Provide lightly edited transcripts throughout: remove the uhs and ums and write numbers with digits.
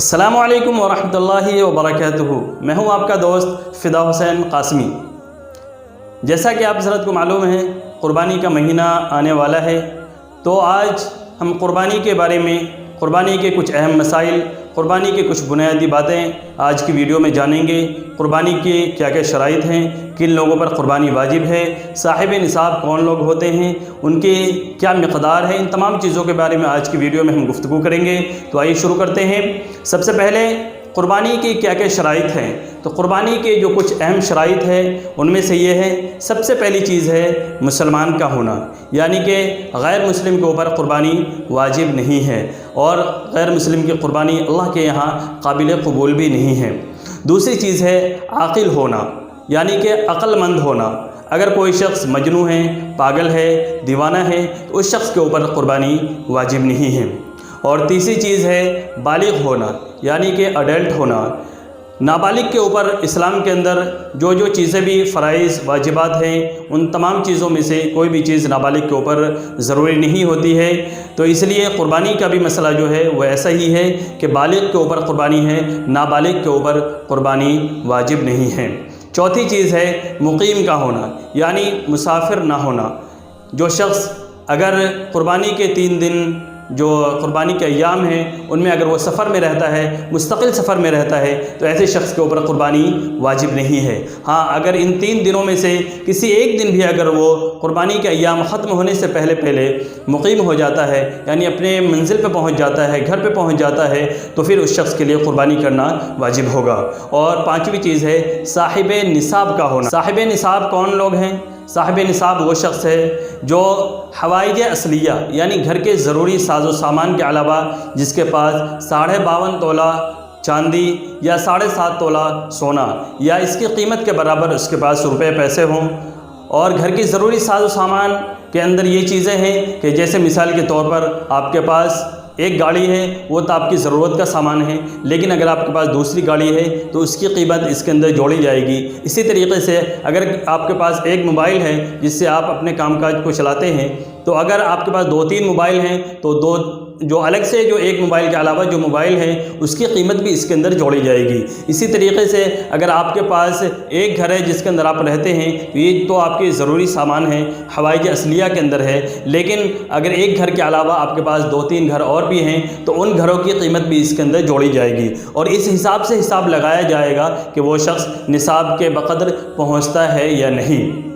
السلام علیکم ورحمۃ اللہ وبرکاتہ۔ میں ہوں آپ کا دوست فدا حسین قاسمی۔ جیسا کہ آپ حضرت کو معلوم ہے قربانی کا مہینہ آنے والا ہے، تو آج ہم قربانی کے بارے میں، قربانی کے کچھ اہم مسائل، قربانی کے کچھ بنیادی باتیں آج کی ویڈیو میں جانیں گے۔ قربانی کی کیا کیا شرائط ہیں، کن لوگوں پر قربانی واجب ہے، صاحب نصاب کون لوگ ہوتے ہیں، ان کی کیا مقدار ہے، ان تمام چیزوں کے بارے میں آج کی ویڈیو میں ہم گفتگو کریں گے۔ تو آئیے شروع کرتے ہیں۔ سب سے پہلے قربانی کی کیا کیا شرائط ہیں۔ تو قربانی کے جو کچھ اہم شرائط ہیں ان میں سے یہ ہے، سب سے پہلی چیز ہے مسلمان کا ہونا، یعنی کہ غیر مسلم کے اوپر قربانی واجب نہیں ہے، اور غیر مسلم کی قربانی اللہ کے یہاں قابل قبول بھی نہیں ہے۔ دوسری چیز ہے عاقل ہونا، یعنی کہ عقل مند ہونا۔ اگر کوئی شخص مجنون ہے، پاگل ہے، دیوانہ ہے، تو اس شخص کے اوپر قربانی واجب نہیں ہے۔ اور تیسری چیز ہے بالغ ہونا، یعنی کہ اڈلٹ ہونا۔ نابالغ کے اوپر اسلام کے اندر جو جو چیزیں بھی فرائض واجبات ہیں، ان تمام چیزوں میں سے کوئی بھی چیز نابالغ کے اوپر ضروری نہیں ہوتی ہے۔ تو اس لیے قربانی کا بھی مسئلہ جو ہے وہ ایسا ہی ہے کہ بالغ کے اوپر قربانی ہے، نابالغ کے اوپر قربانی واجب نہیں ہے۔ چوتھی چیز ہے مقیم کا ہونا، یعنی مسافر نہ ہونا۔ جو شخص اگر قربانی کے 3 دن جو قربانی کے ایام ہیں ان میں اگر وہ سفر میں رہتا ہے، مستقل سفر میں رہتا ہے، تو ایسے شخص کے اوپر قربانی واجب نہیں ہے۔ ہاں، اگر ان 3 دنوں میں سے کسی ایک دن بھی اگر وہ قربانی کے ایام ختم ہونے سے پہلے مقیم ہو جاتا ہے، یعنی اپنے منزل پہ پہنچ جاتا ہے، گھر پہ پہنچ جاتا ہے، تو پھر اس شخص کے لیے قربانی کرنا واجب ہوگا۔ اور پانچویں چیز ہے صاحب نصاب کا ہونا۔ صاحب نصاب کون لوگ ہیں؟ صاحب نصاب وہ شخص ہے جو حوائج اصلیہ، یعنی گھر کے ضروری ساز و سامان کے علاوہ جس کے پاس 52.5 تولہ چاندی یا 7.5 تولہ سونا یا اس کی قیمت کے برابر اس کے پاس روپے پیسے ہوں، اور گھر کی ضروری ساز و سامان کے اندر یہ چیزیں ہیں کہ جیسے مثال کے طور پر آپ کے پاس ایک گاڑی ہے، وہ تو آپ کی ضرورت کا سامان ہے، لیکن اگر آپ کے پاس دوسری گاڑی ہے تو اس کی قیمت اس کے اندر جوڑی جائے گی۔ اسی طریقے سے اگر آپ کے پاس ایک موبائل ہے جس سے آپ اپنے کام کاج کو چلاتے ہیں، تو اگر آپ کے پاس 2-3 موبائل ہیں تو جو الگ سے جو ایک موبائل کے علاوہ جو موبائل ہے اس کی قیمت بھی اس کے اندر جوڑی جائے گی۔ اسی طریقے سے اگر آپ کے پاس ایک گھر ہے جس کے اندر آپ رہتے ہیں، تو یہ تو آپ کے ضروری سامان ہیں، حوائج اصلیہ کے اندر ہے، لیکن اگر ایک گھر کے علاوہ آپ کے پاس 2-3 گھر اور بھی ہیں تو ان گھروں کی قیمت بھی اس کے اندر جوڑی جائے گی، اور اس حساب سے حساب لگایا جائے گا کہ وہ شخص نصاب کے بقدر پہنچتا ہے یا نہیں۔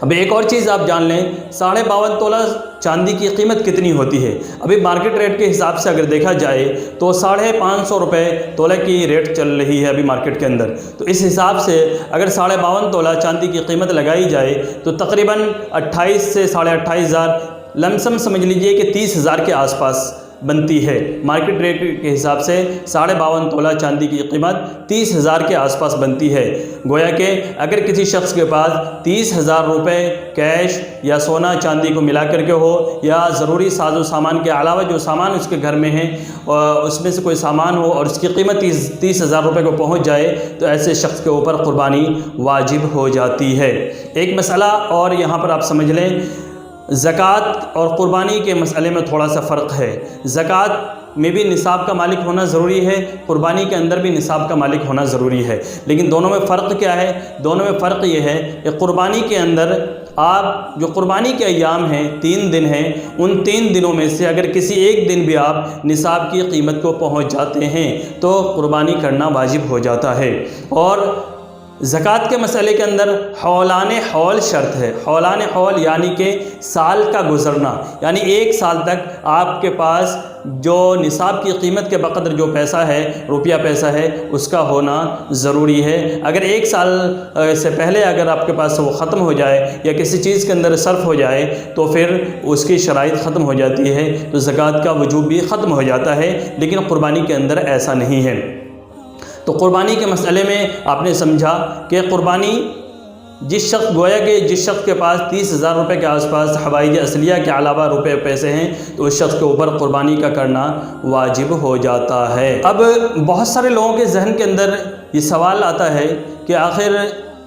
اب ایک اور چیز آپ جان لیں، 52.5 تولہ چاندی کی قیمت کتنی ہوتی ہے؟ ابھی مارکیٹ ریٹ کے حساب سے اگر دیکھا جائے تو 550 روپے تولہ کی ریٹ چل رہی ہے ابھی مارکیٹ کے اندر۔ تو اس حساب سے اگر 52.5 تولہ چاندی کی قیمت لگائی جائے تو تقریباً 28 سے 28.5 ہزار، لمسم سمجھ لیجئے کہ 30,000 کے آس پاس بنتی ہے۔ مارکیٹ ریٹ کے حساب سے 52.5 تولہ چاندی کی قیمت 30,000 کے آس پاس بنتی ہے۔ گویا کہ اگر کسی شخص کے پاس 30,000 روپے کیش یا سونا چاندی کو ملا کر کے ہو، یا ضروری ساز و سامان کے علاوہ جو سامان اس کے گھر میں ہے اس میں سے کوئی سامان ہو اور اس کی قیمت 30,000 روپے کو پہنچ جائے، تو ایسے شخص کے اوپر قربانی واجب ہو جاتی ہے۔ ایک مسئلہ اور یہاں پر آپ سمجھ لیں، زکوٰۃ اور قربانی کے مسئلے میں تھوڑا سا فرق ہے۔ زکوٰۃ میں بھی نصاب کا مالک ہونا ضروری ہے، قربانی کے اندر بھی نصاب کا مالک ہونا ضروری ہے، لیکن دونوں میں فرق کیا ہے؟ دونوں میں فرق یہ ہے کہ قربانی کے اندر آپ جو قربانی کے ایام ہیں 3 دن ہیں، ان 3 دنوں میں سے اگر کسی ایک دن بھی آپ نصاب کی قیمت کو پہنچ جاتے ہیں تو قربانی کرنا واجب ہو جاتا ہے۔ اور زکوٰۃ کے مسئلے کے اندر حولان حول شرط ہے۔ حولان حول یعنی کہ سال کا گزرنا، یعنی 1 سال تک آپ کے پاس جو نصاب کی قیمت کے بقدر جو پیسہ ہے، روپیہ پیسہ ہے، اس کا ہونا ضروری ہے۔ اگر 1 سال سے پہلے اگر آپ کے پاس وہ ختم ہو جائے یا کسی چیز کے اندر صرف ہو جائے تو پھر اس کی شرائط ختم ہو جاتی ہے، تو زکوٰۃ کا وجوب بھی ختم ہو جاتا ہے، لیکن قربانی کے اندر ایسا نہیں ہے۔ تو قربانی کے مسئلے میں آپ نے سمجھا کہ قربانی جس شخص کے پاس 30,000 روپے کے آس پاس حوائج اصلیہ کے علاوہ روپے پیسے ہیں، تو اس شخص کے اوپر قربانی کا کرنا واجب ہو جاتا ہے۔ اب بہت سارے لوگوں کے ذہن کے اندر یہ سوال آتا ہے کہ آخر